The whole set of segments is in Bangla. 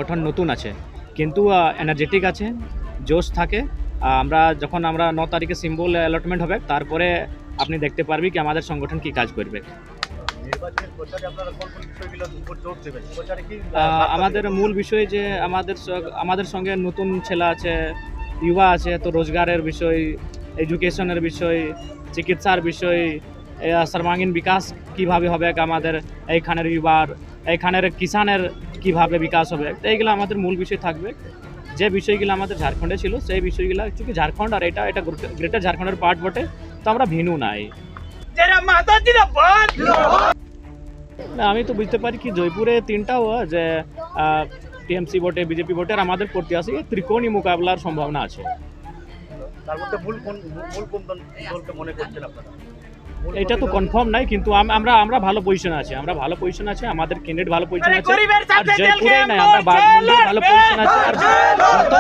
সংগঠন নতুন আছে, কিন্তু এনার্জেটিক আছে, জোশ থাকে। যখন আমরা 9 তারিখে সিম্বল অ্যালটমেন্ট হবে, তারপরে আপনি দেখতে পারবি কি আমাদের সংগঠন কি কাজ করবে। আমাদের মূল বিষয় যে আমাদের সঙ্গে নতুন ছেলে আছে, युवा আছে, তো রোজগারের বিষয়, এডুকেশনের বিষয়, চিকিৎসার বিষয়, সর্বাঙ্গীন বিকাশ কিভাবে হবে আমাদের এইখানের युवाর, এইখানের কিষানের কিভাবে বিকাশ হবে, এইগুলো আমাদের মূল বিষয় থাকবে। যে বিষয়গুলো আমাদের ঝাড়খণ্ডে ছিল সেই বিষয়গুলো অ্যাকচুয়ালি ঝাড়খণ্ড আর এটা গ্রেটার ঝাড়খণ্ডের পার্ট বটে, তো আমরা ভিনু নাই। না, আমি তো বুঝতে পারি কি জয়পুরে 3টাও যে টিএমসি বটে, বিজেপি বটে, আর আমাদের প্রত্যাশী ত্রিকোণী মোকাবিলার সম্ভাবনা আছে। তার মধ্যে মূল কোন দলকে মনে করছেন আপনারা? এটা তো কনফার্ম নাই, কিন্তু আমরা ভালো পজিশনে আছি, আমাদের ক্যান্ডিডেট ভালো পজিশনে আছে, আর জয়পুরে নাই, আমরা বাগমুন্ডি ভালো পজিশনে আছে, আর যত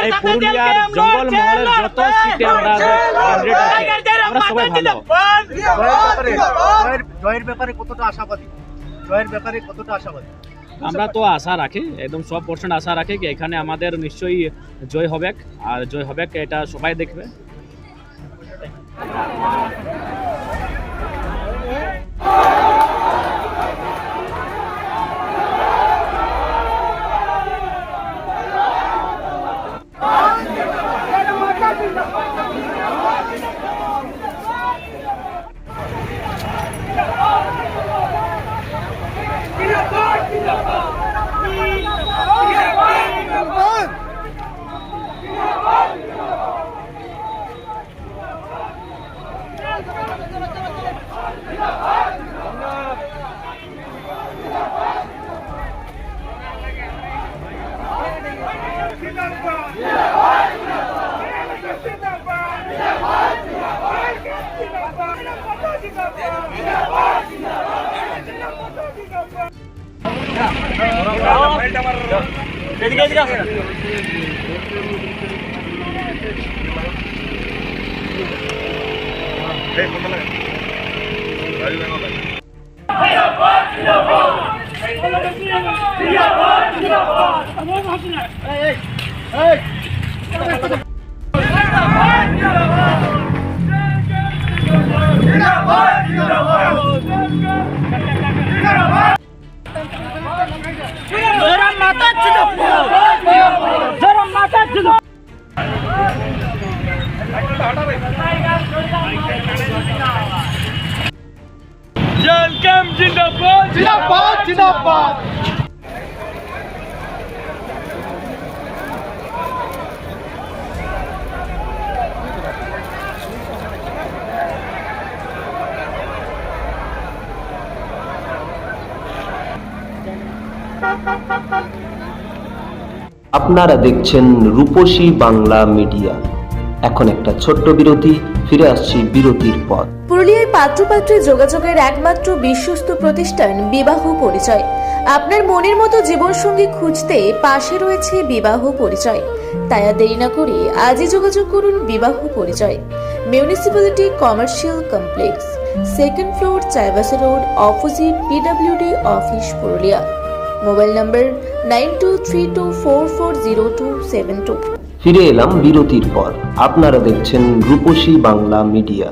এই পুরুলিয়ার জঙ্গল মহলের যত সিটে আমরা ক্যান্ডিডেট আছে, আমরা সবাই ভালো। জয়ের ব্যাপারে কতটা আশাবাদী? আমরা তো আশা রাখি, একদম 100% আশা রাখি কি এখানে আমাদের নিশ্চয়ই জয় হবে, আর জয় হবে এটা সবাই দেখবে। আপনারা দেখছেন রূপসী বাংলা মিডিয়া। এখন একটা ছোট্ট বিরতি, ফিরে আসছি বিরতির পর। পুরুলিয়ার পাত্রপাত্রী যোগাযোগের একমাত্র বিশ্বস্ত প্রতিষ্ঠান বিবাহ পরিচয়। আপনার মনের মতো জীবনসঙ্গী খুঁজতে পাশে রয়েছে বিবাহ পরিচয়। তাই আর দেরি না করে আজই যোগাযোগ করুন বিবাহ পরিচয়। Municipality commercial complex, 2nd floor, Chaibasa road, opposite PWD office, Purulia. Mobile নম্বর 9232440272। ফিরে এলাম বিরতির পর। আপনারা দেখছেন রূপসী বাংলা মিডিয়া।